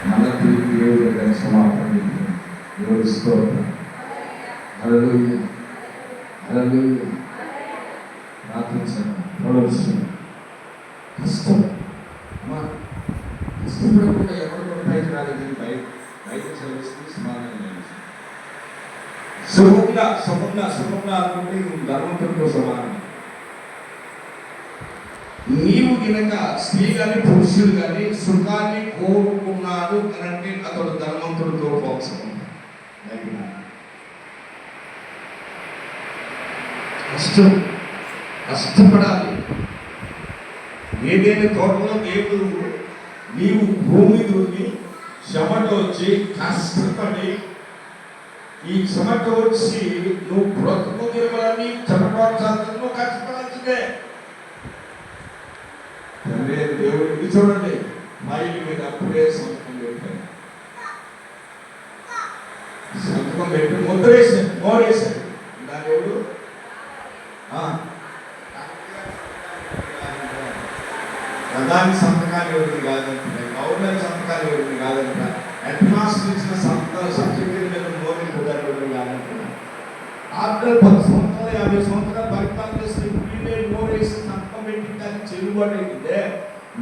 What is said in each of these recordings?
మన తిరిగి దేవుడి సమాపణ స్తోత్రం. హల్లెలూయా హల్లెలూయా. ప్రార్థించాను కష్టం అమ్మా, కష్టపడకుండా ఎవరు పైకి రాలేదు. బయట చదివిస్తుంది సమాధానం సుఖంగా అనుకుంటే ధర్మంతో సమానం. నీవు గినక స్త్రీ కానీ పురుషుడు కానీ సుఖాన్ని కోరుకున్నాడు అనంటే అతడు ధనవంతుడితో పోల్చడం. కష్టపడాలి. ఏదైనా తోటలో దేవుడు నీవు భూమి దున్ని చెమట వచ్చి కష్టపడి ఈ చెమట వచ్చి నువ్వు బ్రతుకు తిరగలని చెమటోచాలని నువ్వు కష్టపడాల్సిందే. దేవుడికి చూడండి, మైలు మీద అప్పుడే సంతకం పెట్టి ముద్ర వేసాడు, మోరేశాడు. దాని ఎవడు ప్రధాని సంతకాలు ఎవరిని కాదంటే, గవర్నర్ సంతకాలు ఎవరిని కాదంట, హెడ్ మాస్టర్ ఇచ్చిన సర్టిఫికేట్ మీద మోరీ కూడా ఎవరిని కాదంట. ఆఫ్టర్ 10 సంవత్సరాలు 50 సంవత్సరాలు పరిపాలన చేసి మోరేసి సంతకం పెట్టిందని చెల్లుబాటు అయితే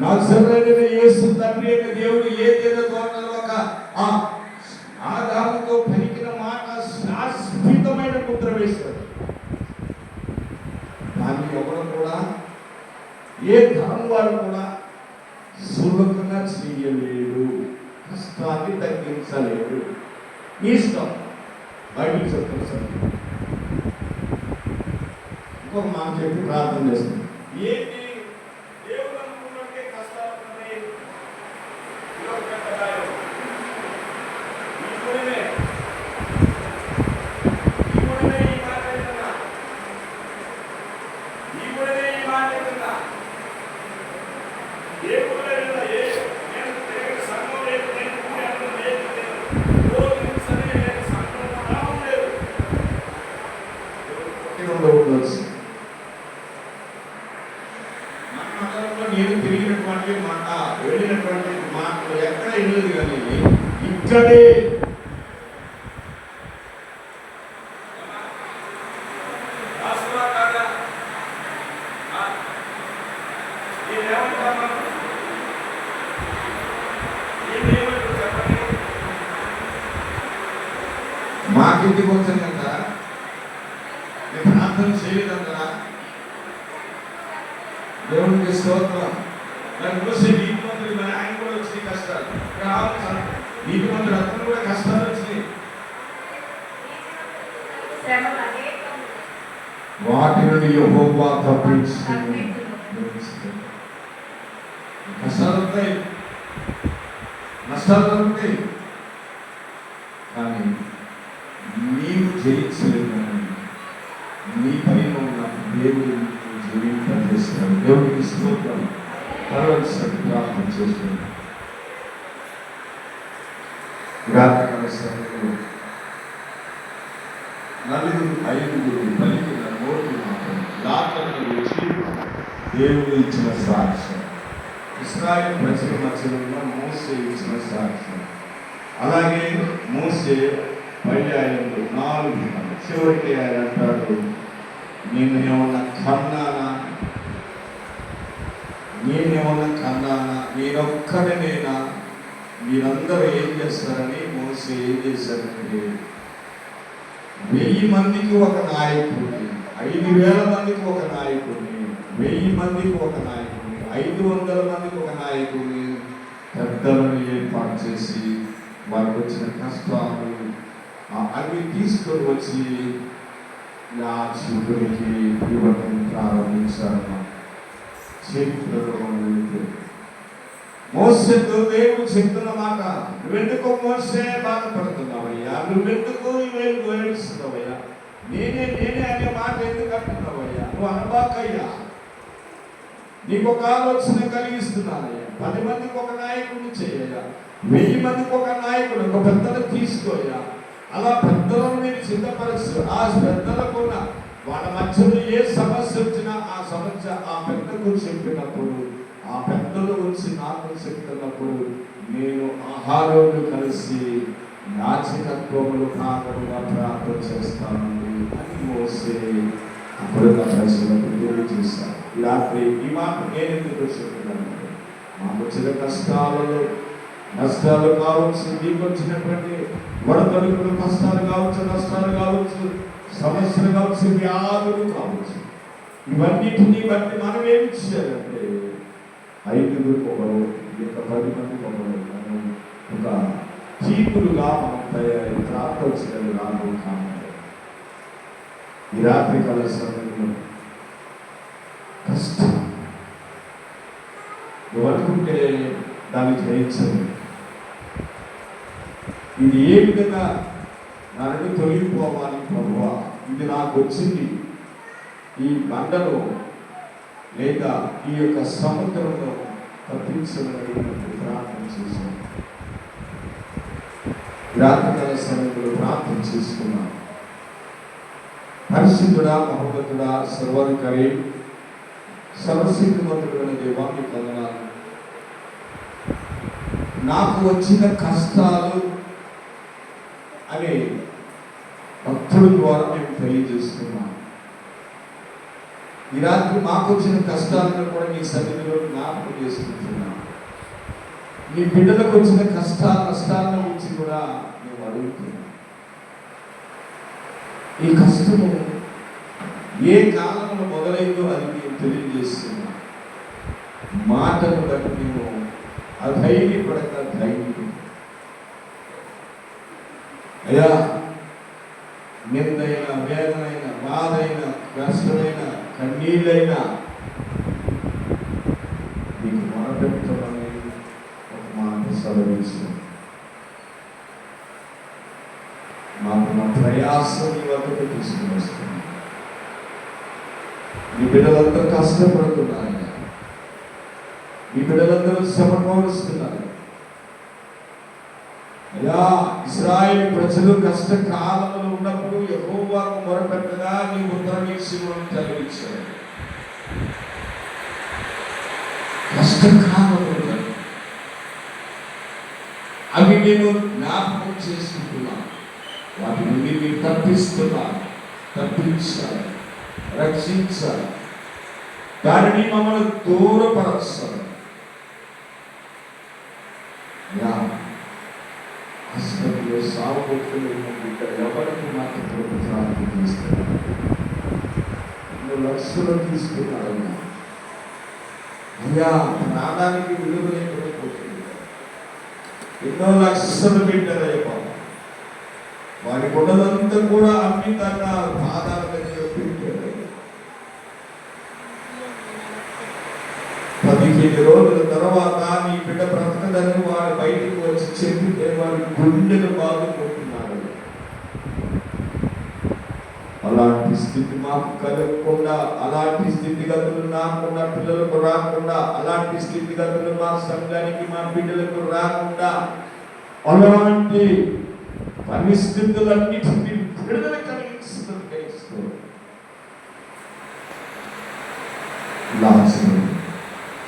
నజరేయుడైన యేసు తండ్రి అయిన దేవుడు ఏదైనా తోటలో ఒక ఆదాముతో పలికిన మాట శాశ్వతమైన ముద్ర వేశాడు. దాన్ని ఎవరు కూడా ఏ తరం వారు కూడా సులభంగా చేయలేడు, కష్టాన్ని తగ్గించలేడు. ఇష్టం బయటికి చెప్తాను సార్. ఇంకొక మాట చెప్పి ప్రార్థన చేస్తుంది. ఏంటి దేవుడు అనుకున్నట్టే కష్టాలు ఉన్నాయి. నేను తిరిగినటువంటి మాట, వెళ్ళినటువంటి మాటలు ఎక్కడ వెళ్ళదు, కానీ ఇక్కడే మాకింటికి వచ్చిందంటారా, నేను ప్రార్థన చేయలేదంటారా? దేవునికి స్తోత్రం. నీతిమంతులు ఆయన కూడా వచ్చినాయి కష్టాలు, నీతిమంతులు అతను కూడా కష్టాలు వచ్చినాయి. వాటి నుండి యెహోవా తప్పించును. కష్టాలు ఉంటాయి, నష్టాలు ఉంటాయి, కానీ నీవు జయించలేవు. నీ పైన ఉన్న దేవుడు జీవింపజేస్తాడు. దేవుడికి స్తోత్రం. పరవశిని ప్రార్థన చేస్తున్నాడు. రాత్రికాల సమయంలో 4-5 పలికిన నోటి మాత్రం రాత్రి వచ్చి దేవుడు ఇచ్చిన సాక్ష్యం, ఇశ్రాయేలు ప్రజల మధ్యలో ఉన్న మోసే ఇచ్చిన సాక్ష్యం. అలాగే మోసే పర్యాయంలో 4 చివరికి ఆయన అంటాడు, నేను ఏమన్నా కన్నానా, నేనొక్కడనేనా, మీరందరూ ఏం చేస్తారని మోసే ఏం చేశారంటే 1000 మందికి ఒక నాయకుడిని, 5000 మందికి ఒక నాయకుడిని, 1000 మందికి ఒక నాయకుడిని, 500 మందికి ఒక నాయకుడిని, పెద్దలను ఏర్పాటు చేసి వారికి వచ్చిన కష్టాలు అవి తీసుకొని వచ్చి నా శివుడికి ఇవ్వడం ప్రారంభించారు. చరిత్రలో మోసేతో దేవుడు చెప్తున్న మాట, నువ్వెందుకు మోసే బాధపడుతున్నావయ్యా, నువ్వెందుకు ఏడుస్తున్నావయ్యా, నేనే అనే మాట ఎందుకు అంటున్నావయ్యా, నువ్వు అనబాకయ్యా, నీకు ఒక ఆలోచన కలిగిస్తున్నానయ్యా. 10 మందికి ఒక నాయకుడిని చేయయ్యా, 1000 మందికి ఒక నాయకుడు, ఒక పెద్దలు తీసుకోయ్యా. అలా పెద్దలను నేను సిద్ధపరచు. ఆ పెద్దలకు వాళ్ళ మధ్యలో ఏ సమస్య వచ్చినా ఆ సమస్య ఆ పెద్దకు చెప్పినప్పుడు ఆ పెద్ద బండలో వచ్చి నాకు చెప్తున్నప్పుడు నేను ఆహారంలో కలిసి యాజకత్వములు భాగముగా ప్రార్థన చేస్తానండి అని మోసే అప్పుడున్న ప్రజలకు తెలియజేశారు. ఈ రాత్రి ఈ మాట నేను ఎందుకు చెప్తున్నాను, మాకు వచ్చిన నష్టాలు కావచ్చు, మీకు వచ్చినటువంటి వడదొడుకులు కష్టాలు కావచ్చు, నష్టాలు కావచ్చు, సమస్యలు కావచ్చు, వ్యాధులు కావచ్చు, ఇవన్నిటినీ బట్టి మనం ఏం చేయాలంటే 5 ఒకరు ఇంకా 10 మంది ఒకరు మనం ఒక చీపులుగా మనం తయారై ప్రార్థన చేయాలి. రాను కావాలి. ఈ రాత్రి కాల సమయంలో కష్టం నువ్వు అనుకుంటే దాన్ని జయించదు. ఇది ఏ విధంగా నా నుండి తొలగిపోవాలి ప్రభువా, ఇది నాకు వచ్చింది, ఈ బండలో లేదా ఈ యొక్క సముద్రంలో తప్పించమని ప్రార్థన చేశాను. రాత్రికాల సమయంలో ప్రార్థన చేసుకున్నాను. పరిశుద్ధుడా, మహోన్నతుడా, సర్వాధికారి, సర్వశక్తిమంతుడైన దేవానికి వందనాలు. నాకు వచ్చిన కష్టాలు అనే భక్తుల ద్వారా మేము తెలియజేస్తున్నాం. ఈ రాత్రి మాకు వచ్చిన కష్టాలను కూడా నీ సన్నిధిలో జ్ఞాపకం చేసుకుంటున్నాం. నీ బిడ్డలకు వచ్చిన నష్టాలను గురించి కూడా మేము అడుగుతున్నాం. ఈ కష్టము ఏ కాలంలో మొదలైందో అది మేము తెలియజేస్తున్నాం. మాటను బట్టి మేము అధైర్యపడక ధైర్యం అయ్యా, నిందైన, వేదనైన, బాధైన, కష్టమైన, కన్నీళ్ళైనా నీకు మొరపెట్టమని ఒక మాట సెలవిస్తుంది. మాకు మా ప్రయాసం నీ వద్దకు తీసుకుని వస్తుంది. నీ బిడ్డలందరూ కష్టపడుతున్నారు, నీ బిడ్డలందరూ శ్రమ అనుభవిస్తున్నారు. అయ్యా, ఇశ్రాయేలు ప్రజలు కష్టకాలంలో ఉన్నప్పుడు యెహోవాకు మొరపెట్టగా నీ ఉత్తరం ఇచ్చిమని తెలియజేశారు. కష్టకాలంలో అవి మేము జ్ఞాపకం చేసుకుంటున్నాం. వాటి నుండి మీరు తప్పిస్తున్నారు, తప్పించాలి, రక్షించాలి, దానిని మమ్మల్ని దూరపరచాలి. హాస్పిటల్లో సాగుబొట్టులు ఇక్కడ ఎవరికి మాత్రం ప్రార్థన చేస్తున్నారు. 2 లక్షలు తీసుకున్నారు అయ్యా, ప్రాణానికి విలువ లేకపోతుంది. ఎన్నో లక్షలు పెట్టారయ్యా, వారి గుడ్డలంతా కూడా అమ్మి తన పాదాల దగ్గర పెట్టారు. 15 రోజుల తర్వాత నీ బిడ్డ బ్రతకదని వారు బయటకు వచ్చి చెప్పితే వారి గుండెలు బాదుకుంటున్నారు. అలాంటి స్థితి మాకు కలగకుండా, అలాంటి స్థితిగతులు నాకున్న పిల్లలకు రాకుండా, అలాంటి స్థితిగతులు మా సంఘానికి, మా బిడ్డలకు రాకుండా, అలాంటి పరిస్థితులన్నిటినీ విడుదల కలిగిస్తున్నట్టు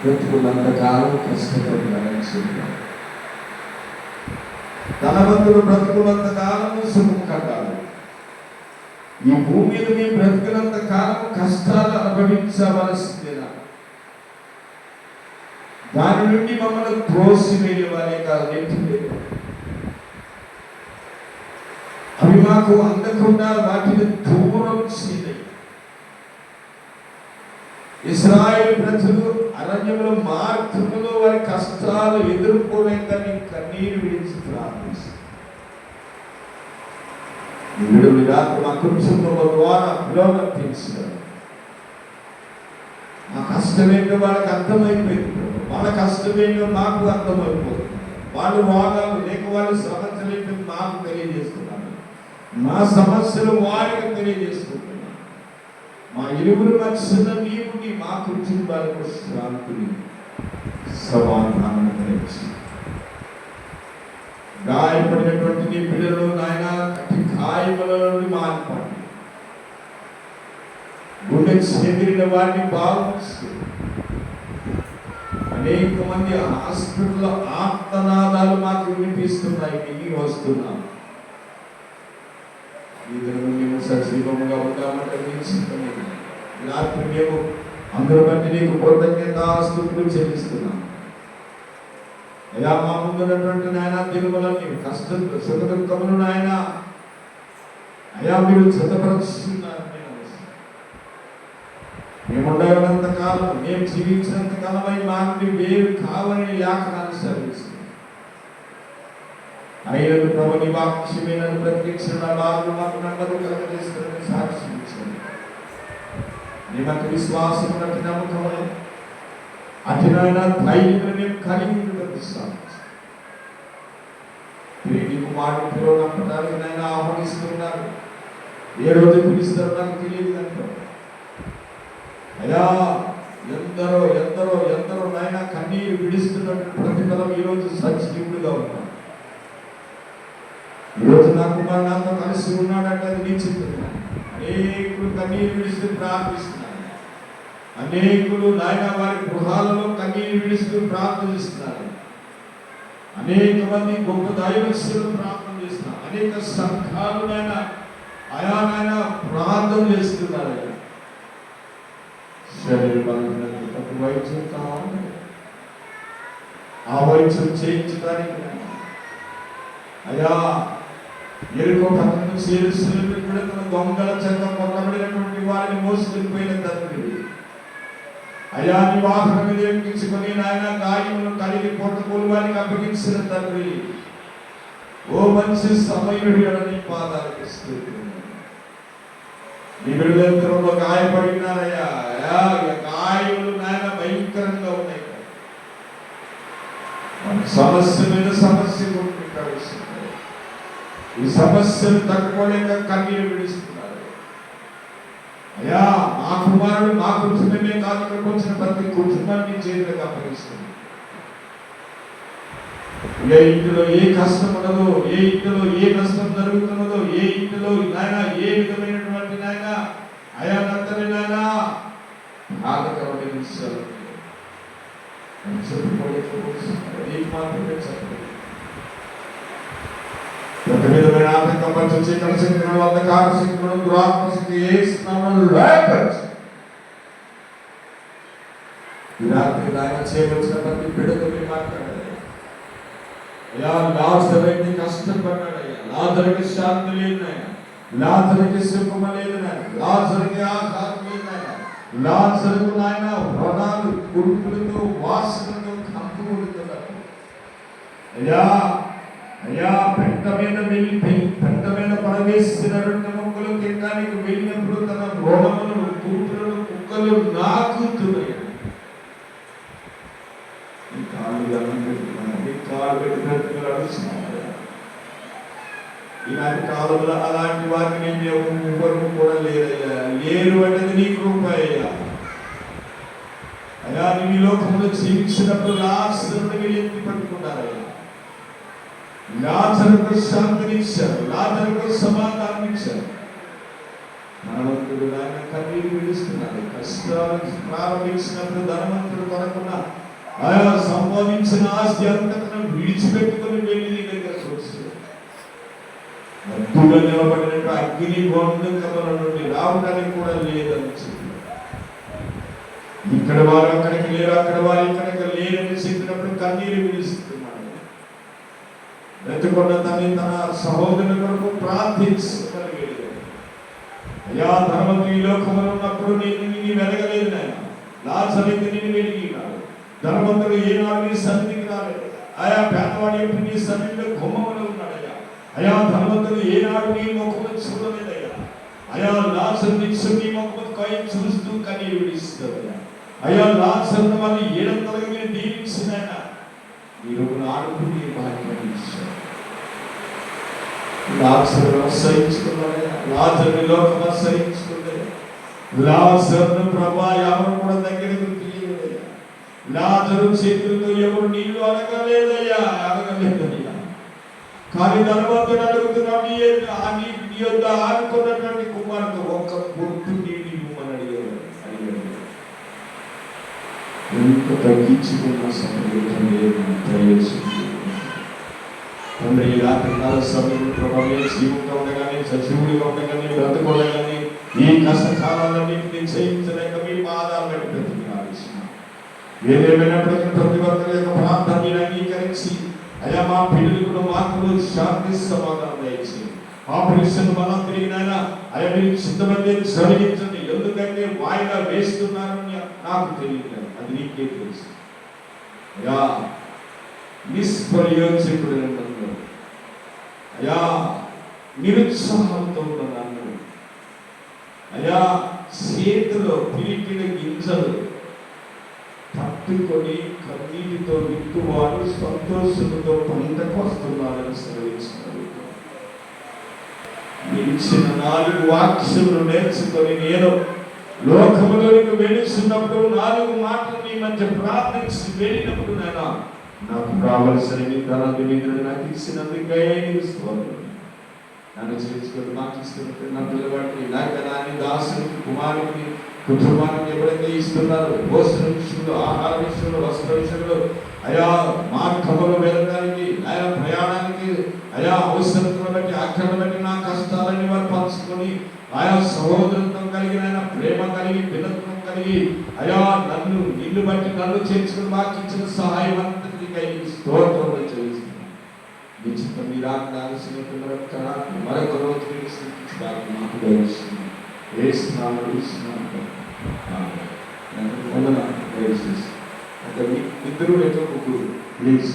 బ్రతుకున్నంతకాలం కష్టపడి నడిచింది. ధనవంతులు బ్రతుకున్నంత కాలము సుఖం కట్టాలి. ఈ భూమి మీద మీ బ్రతుకున్నంత కాలము కష్టాలు అనుభవించవలసిందేనా? దాని నుండి మమ్మల్ని త్రోసివేయవాలే కాదు, నెట్టివేయ. అవి మాకు అందకుండా వాటిని దూరం చేయాలి. ఇశ్రాయేలు ప్రజలు అరణ్యంలో మార్గంలో వారి కష్టాలు ఎదుర్కోలేక కన్నీరు విడిచి ప్రార్థిస్తారు. మా కుటుంబం ద్వారా పిలువనిపించారు. మా కష్టమేంటో వాళ్ళకి అర్థమైపోయింది, వాళ్ళ కష్టమేంటో మాకు అర్థమైపోతుంది. వాళ్ళు రోగాలు లేక వాళ్ళు సమస్యలు మాకు తెలియజేస్తున్నారు, మా సమస్యలు వారికి తెలియజేసుకుంటున్నారు. మా ఇరువురు మధ్యన నీవు మా కుటుంబాలకు శాంతిని, సమాధానం కలిగించి గాయపడినటువంటి నీ బిడ్డలు నాయన కట్టి గాయముల నుండి మారిపడి గుండె చెదిరిన వారిని బాగుంచు. అనేక మంది హాస్పిటల్లో ఆర్తనాదాలు మాకు వినిపిస్తున్నాయి, మిగిలి వస్తున్నాం. ఈ దినం మేము సజీవంగా ఉంటామంటే రాత్రి మేము అందరూ బట్టి నీకు కృతజ్ఞతాస్తుతులు చెల్లిస్తున్నాం. అయ్యా మా ముందున్నటువంటి నాయన దినములని కష్ట సుఖ దుఃఖములు నాయన అయ్యా మీరు జతపరుస్తున్నారు. మేము ఉండగలంత కాలం, మేము జీవించినంత కాలమై మాకు వేరు కావని లేఖనాన్ని సెలవిస్తుంది. అయినను ప్రభు నీ వాక్యమే నన్ను ప్రత్యక్ష మాకు నమ్మకం కలుగజేస్తుందని సాక్ష్యం ఇచ్చింది. నీ మధ్య విశ్వాసం అతి నమ్మకం అతినైన ధైర్యం మేము కలిగి ప్రతిస్తాము. తిరిగి కుమారుడు పిలువనప్పటికీ నాయన ఆహ్వానిస్తున్నారు. ఏ రోజు పిలుస్తారో నాకు తెలియదు అంటారు. అయ్యా ఎందరో ఎందరో ఎందరో నాయన కన్నీరు విడుస్తున్నట్టు ప్రతిఫలం ఈరోజు సజీవుడుగా ఉన్నాడు. ఈరోజు నా కుమారుడు నాతో కలిసి ఉన్నాడంటే అది నీ చిత్తం. అనేకులు కన్నీరు విడుస్తూ ప్రార్థిస్తున్నారు. అనేకులు నాయన వారి గృహాలలో కన్నీరు విడుస్తూ ప్రార్థిస్తున్నారు. అనేక మంది గొప్ప దైవస్తులు ప్రార్థన చేస్తున్నారు. అనేక సంఘాలు నాయన ఆయా నాయన ప్రార్థన చేస్తున్నారు. శరీరం వైద్యం కావాలి, ఆ వైద్యం చేయించడానికి అయ్యా ఎరుకో పక్కన చేరుస్తున్నట్టు కూడా తన దొంగల చెంత కొట్టబడినటువంటి వారిని మోసుకెళ్ళిపోయిన తండ్రి అయ్యా నీ వాహనం మీద ఎక్కించుకొని నాయన గాయములను కలిగి పొట్టకూలు వారికి అప్పగించిన తండ్రి ఓ మంచి సమయుడి నీ పాదాలకు ఇస్తుంది. నీ బిడ్డలందరూ గాయపడినారయ్యా. గాయములు నాయన భయంకరంగా ఉన్నాయి. సమస్య మీద సమస్య ప్రవేశిస్తారు. ఈ సమస్యను తట్టుకోలేక కన్నీరు విడుస్తున్నారు. అయ్యా మా కుమారుడు మా కుటుంబమే కాదు, ఇక్కడికి వచ్చిన ప్రతి కుటుంబాన్ని చేతులకు అప్పగిస్తుంది. ఏ ఇంటిలో ఏ కష్టం ఉన్నదో, ఏ ఇంటిలో ఏ కష్టం జరుగుతున్నదో, ఏ ఇంటిలో నాయన ఏ విధమైనటువంటి నాయన అయానంతని నాయన బాధకరమైన విషయాలు మాత్రమే చెప్పలేదు. ప్రతి విధమైన ఆటంకపరచు చీకటి శక్తులను, అంధకార శక్తులను, దురాత్మ శక్తి ఏ స్నామములు లేపచ్చు. ఈ రాత్రి ఆయన చేయవలసిన ప్రతి బిడ్డతో మీరు మాట్లాడాలి. అయ్యా లాజరుకి కష్టపడ్డాడయ్యా. లాజరుకి శాంతి లేదు నాయన, లాజరుకి సుఖం లేదు నాయన, లాజరుకి ఆహారం లేదు నాయన, లాజరుకు నాయన వ్రణాలు కురుపులతో వాసనతో కంపుకొడుతున్నారు. అయ్యా అయ్యా పెంట మీద వెళ్ళి పెంట మీద పడవేసిన రెండు మొక్కలు తినడానికి వెళ్ళినప్పుడు తన రోమములను కూతులను కుక్కలు నాకుతున్నాయి. ఇలాంటి కాలంలో అలాంటి వారిని ఎవరు కూడా లేదయ్యా. లేరు అనేది నీ కృప అయ్యా. అయ్యా నీ లోకంలో జీవించినప్పుడు లాజరుని మీరు ఎత్తి పట్టుకున్నారయ్యా. లాజరుకు శాంతినిచ్చారు, లాజరుకు సమాధానం ఇచ్చారు. ధనవంతుడు ఆయన కన్నీరు విడుస్తున్నాడు. కష్టాలు ప్రారంభించినప్పుడు ధనవంతుడు కొనకున్న ఆయా సంపాదించిన ఆస్తి అంతటను విడిచిపెట్టుకుని వెళ్ళి నీ దగ్గరకు వచ్చాడు. అద్దుగా నిలబడినట్టు అగ్ని గొంతుకముల నుండి రావడానికి కూడా లేదని చెప్పి ఇక్కడ వారు అక్కడికి లేరు, అక్కడ వారు ఇక్కడికి లేరని చెప్పినప్పుడు కన్నీరు విడుస్తున్నాడు. బ్రతుకున్న తల్లి తన సహోదరుల కొరకు ప్రార్థించగలిగేది. అయ్యా ధనవంతుడు ఈ లోకంలో ఉన్నప్పుడు నేను వెలగలేదు నాయన. లాజరుకి నేను వెలిగినాడు. ధనవంతుడు ఏనాడు నీ సన్నిధికి రాలేదు. ఆయా పేదవాడి ఎప్పుడు నీ సన్నిధిలో గుమ్మములో ఉన్నాడయ్యా. అయా ధనవంతుడు ఏనాడు నీ ముఖమును చూడలేదయ్యా. అయా లాజరుని నీ ముఖము కై చూస్తూ కన్నీరు విడుస్తాడయ్యా. అయా లాజరుని వాళ్ళు ఏడంతలుగా మీరు దీవించినైనా మీరు ఆడుకుని భాగ్యాన్ని ఇచ్చారు. లాజరును సహించుకున్నాడయ్యా. లాజరుని లోకము సహించుకున్నాడు. లాజరును ప్రభా ఎవరు కూడా దగ్గరకు తీయలేదయ్యా. లాజరు చేతులతో ఎవరు నీళ్లు అడగలేదయ్యా, అడగలేదయ్యా. కానీ ధనవంతుడు అడుగుతున్నాడు, నీ యొద్ద ఆడుకున్నటువంటి కుమారుడు ఒక్క పొట్టు నీళ్ళు ఇవ్వమని అడిగాడు. ఎంతో తగ్గించుకున్న సమయంలో ప్రవేశించింది. తండ్రి ఈ రాత్రికాల సమయంలో ప్రభావం జీవితంగా ఉండగానే, సజీవుడిగా ఉండగానే, బ్రతకూడగానే ఈ కష్టకాలాలన్నింటినీ జయించలేక మీ పాదాలు బట్టి బ్రతికినాడిస్తున్నాం. ఏదేమైనప్పటికీ ప్రతి ఒక్కరి యొక్క ప్రార్థన మీరు అంగీకరించి అయ్యా మా పిల్లలకు మాత్రమే శాంతి సమాధానం దయచేసి ఆపరేషన్ బలం తిరిగినైనా అయ్యా మీరు సిద్ధమైతే జరిగించండి. ఎందుకంటే వాయిదా వేస్తున్నారని నాకు తెలియదు, అది నీకే తెలుసు. అయ్యా నిష్ప్రయోజకుడైన నన్ను, అయ్యా నిరుత్సాహంతో ఉన్న నన్ను, అయ్యా చేతిలో పిలికిన గింజలు పట్టుకొని కన్నీటితో విత్తువారు సంతోషంతో పంటకు వస్తున్నారని సెలవిస్తున్నారు. ఇచ్చిన 4 వాక్యములు నేర్చుకొని నేను లోకములోనికి వెళుతున్నప్పుడు 4 మాటలు మీ మధ్య ప్రార్థించి వెళ్ళినప్పుడు నాకు కావలసిన నిద్రను నాకు ఇచ్చినందుకే నన్ను చేసుకొని మాకు ఇస్తున్నట్టు నా పిల్లవాడికి నాయకనాన్ని దాసునికి కుమారుడికి కుటుంబానికి ఎప్పుడైతే ఇస్తున్నారు భోజన విషయంలో, ఆహార విషయంలో, వస్త్ర విషయంలో, అయా మార్గములు వెళ్ళడానికి, ఆయా ప్రయాణానికి, అయా అవసరతను బట్టి ఆజ్ఞను బట్టి నా కష్టాలని వారు పంచుకొని ఆయా సహోదరత్వం కలిగిన ప్రేమ కలిగి వినత్వం కలిగి అయా నన్ను నిన్ను బట్టి నన్ను చేర్చుకుని మాకు ఇచ్చిన సహాయం అంతటికై స్తోత్రములు చెల్లిస్తున్నాను. నిశ్చిత మీరు ఆజ్ఞాల్సిన మరొక రోజు మాకు దయచేయండి. ఇద్దరు లేక ముగ్గురు ప్లీజ్